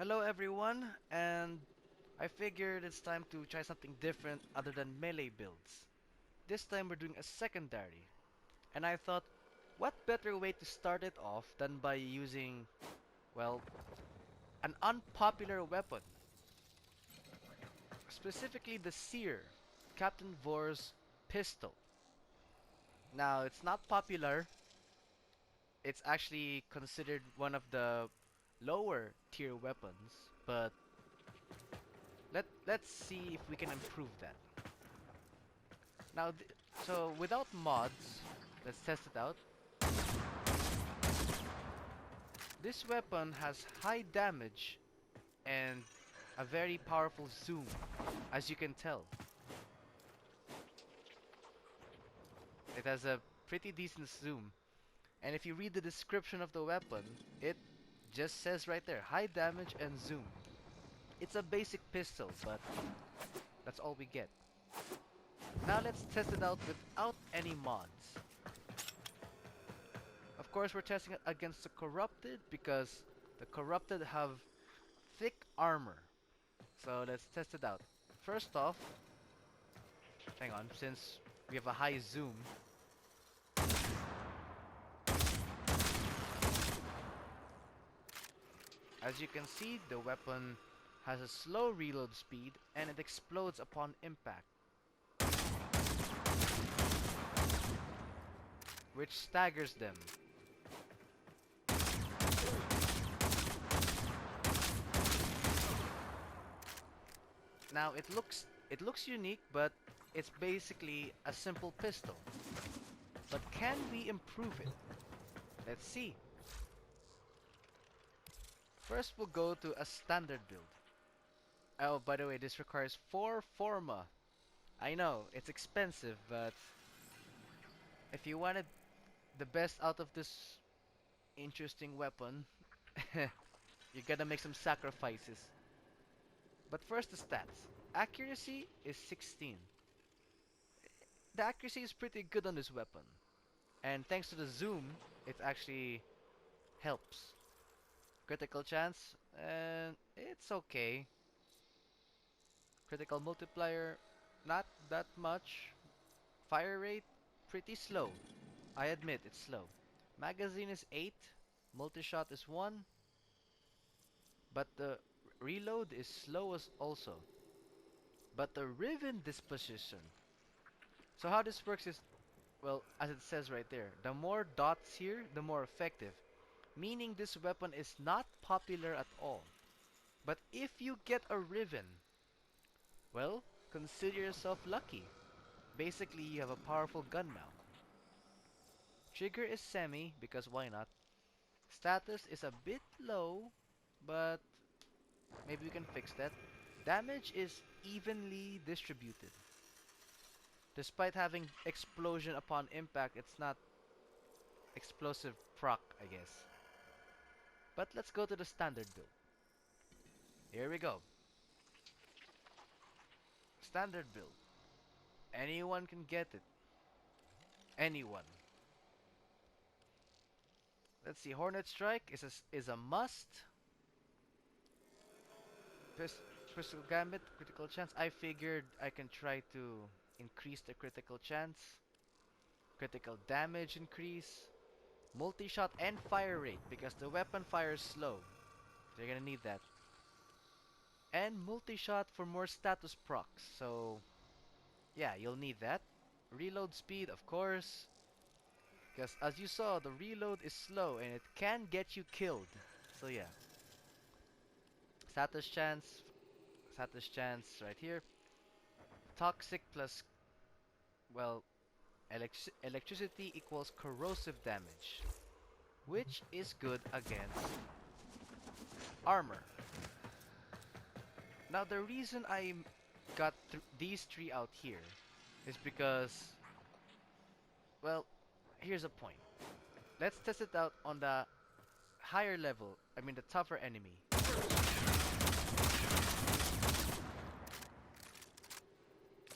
Hello everyone, and I figured it's time to try something different other than melee builds. This time we're doing a secondary, and I thought, what better way to start it off than by using, well, an unpopular weapon, specifically the Seer, Captain Vor's pistol. Now, it's not popular, it's actually considered one of the lower tier weapons, but let's see if we can improve that. Now, so without mods, let's test it out. This weapon has high damage and a very powerful zoom, as you can tell. It has a pretty decent zoom, and if you read the description of the weapon, it just says right there, high damage and zoom. It's a basic pistol, but that's all we get. Now let's test it out without any mods. Of course, we're testing it against the corrupted because the corrupted have thick armor. So let's test it out. First off, hang on, since we have a high zoom, as you can see, the weapon has a slow reload speed and it explodes upon impact, which staggers them. Now it looks unique, but it's basically a simple pistol. But can we improve it? Let's see. First we'll go to a standard build. Oh, by the way, this requires 4 Forma. I know, it's expensive, but if you wanted the best out of this interesting weapon, you gotta make some sacrifices. But first the stats. Accuracy is 16. The accuracy is pretty good on this weapon. And thanks to the zoom, it actually helps. Critical chance, and it's okay. Critical multiplier, not that much. Fire rate, pretty slow. I admit it's slow. Magazine is 8, multi-shot is 1, but the reload is slow as also. But the Riven disposition. So how this works is, well, as it says right there, the more dots here, the more effective. Meaning this weapon is not popular at all. But if you get a Riven, well, consider yourself lucky. Basically, you have a powerful gun now. Trigger is semi, because why not? Status is a bit low, but maybe we can fix that. Damage is evenly distributed. Despite having explosion upon impact, it's not explosive proc, I guess. But let's go to the standard build. Here we go. Standard build. Anyone can get it. Anyone. Let's see. Hornet Strike is a must. Crystal Gambit, critical chance. I figured I can try to increase the critical chance. Critical damage increase. Multi-shot and fire rate because the weapon fires slow. So you're gonna need that. And multi-shot for more status procs. So yeah, you'll need that. Reload speed, of course. Because as you saw, the reload is slow and it can get you killed. So yeah. Status chance. Status chance right here. Toxic plus, well, electricity equals corrosive damage, which is good against armor. Now the reason I got these three out here is because, well, here's a point. Let's test it out on the higher level, I mean the tougher enemy.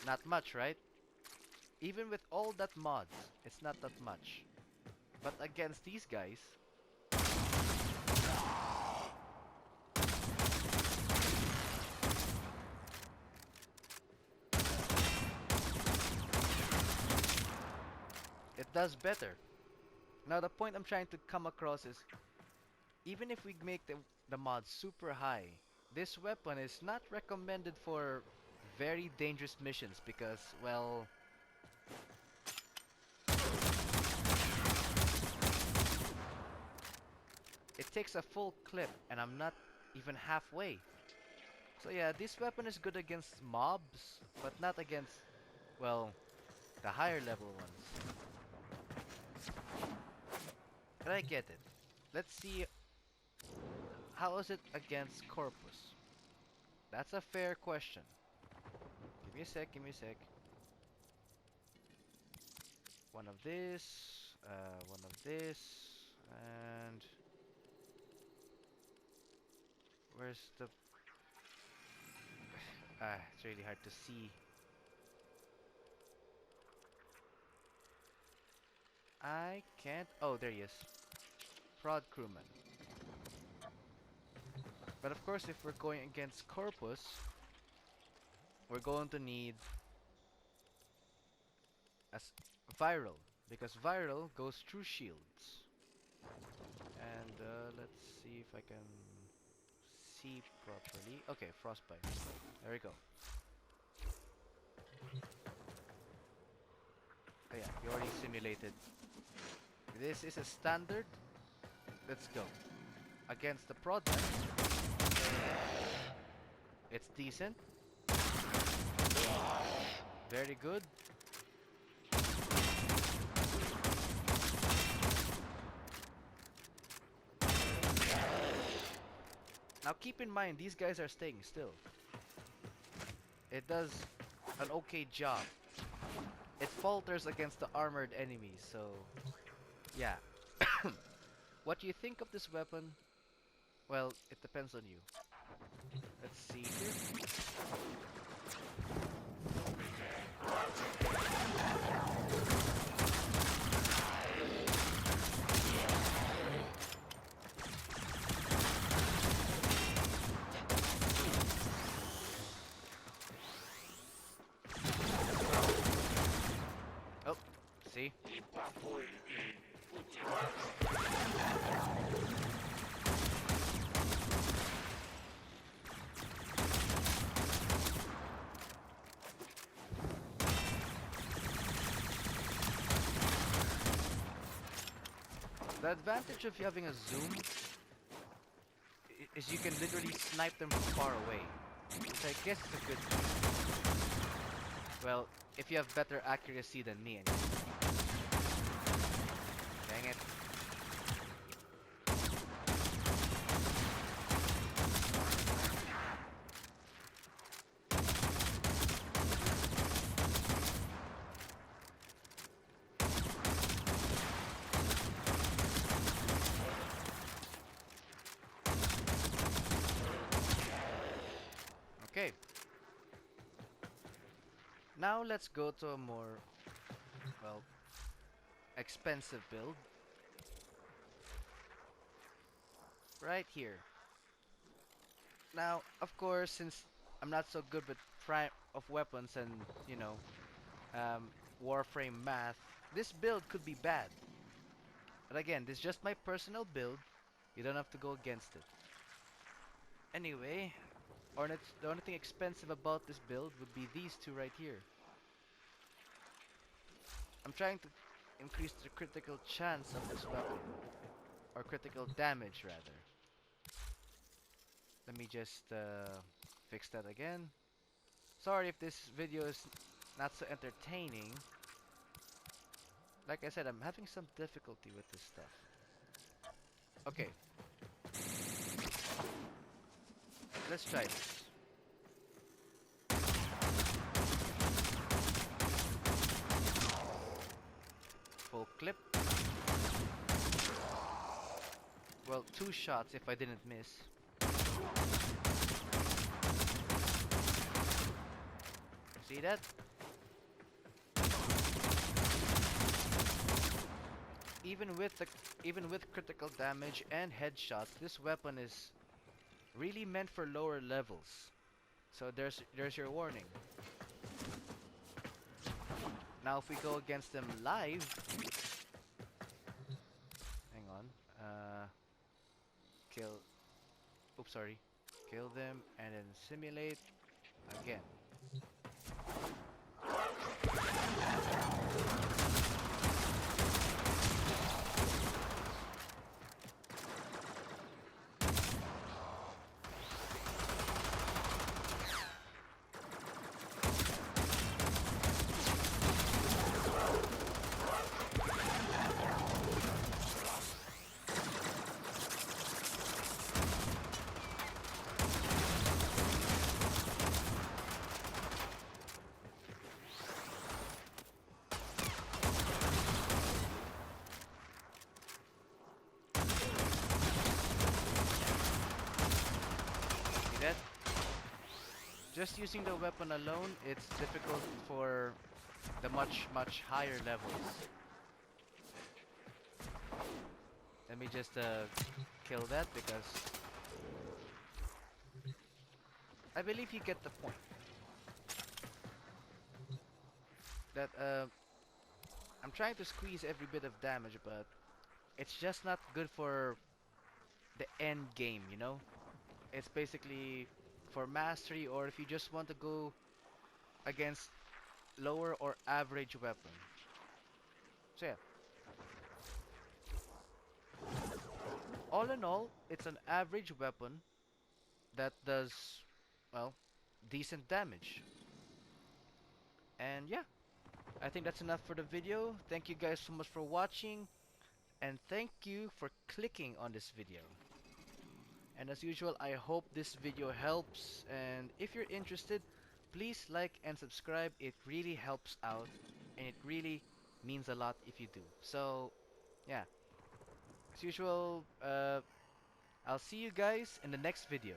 Not much, right? Even with all that mods, it's not that much. But against these guys, does better. Now the point I'm trying to come across is, even if we make the mod super high, this weapon is not recommended for very dangerous missions because, well, it takes a full clip and I'm not even halfway. So yeah, this weapon is good against mobs, but not against, well, the higher level ones. But I get it. Let's see, how is it against Corpus? That's a fair question. Give me a sec, give me a sec. One of this, one of this, and where's the... it's really hard to see. I can't... Oh, there he is. Prod Crewman. But of course, if we're going against Corpus, we're going to need as Viral, because Viral goes through shields. And let's see if I can see properly. Okay, Frostbite. There we go. Oh yeah, you already simulated. This is a standard. Let's go. Against the Prod, it's decent. Very good. Now keep in mind, these guys are staying still. It does an okay job. It falters against the armored enemies, so yeah. What you think of this weapon? Well, it depends on you. Let's see here. Oh, see? The advantage of having a zoom is you can literally snipe them from far away. Which I guess is a good thing. Well, if you have better accuracy than me anyway. Dang it. Okay. Now let's go to a more, well, expensive build. Right here. Now, of course, since I'm not so good with prime of weapons and, you know, Warframe math, this build could be bad. But again, this is just my personal build. You don't have to go against it. Anyway, the only thing expensive about this build would be these two right here. I'm trying to increase the critical chance of this weapon. Or critical damage, rather. Let me just fix that again. Sorry if this video is not so entertaining. Like I said, I'm having some difficulty with this stuff. Okay. Let's try this. Full clip. Well, 2 shots if I didn't miss. See that? Even with critical damage and headshots, this weapon is really meant for lower levels. So there's your warning. Now if we go against them live, Kill. Oops, sorry. Kill them and then simulate again. See that? Just using the weapon alone, it's difficult for the much higher levels. Let me just kill that because I believe you get the point. That I'm trying to squeeze every bit of damage, but it's just not good for the end game, you know? It's basically for mastery, or if you just want to go against lower or average weapon. So yeah, all in all, it's an average weapon that does, well, decent damage. And yeah, I think that's enough for the video. Thank you guys so much for watching, and thank you for clicking on this video. And as usual, I hope this video helps, and if you're interested, please like and subscribe. It really helps out, and it really means a lot if you do. So yeah, as usual, I'll see you guys in the next video.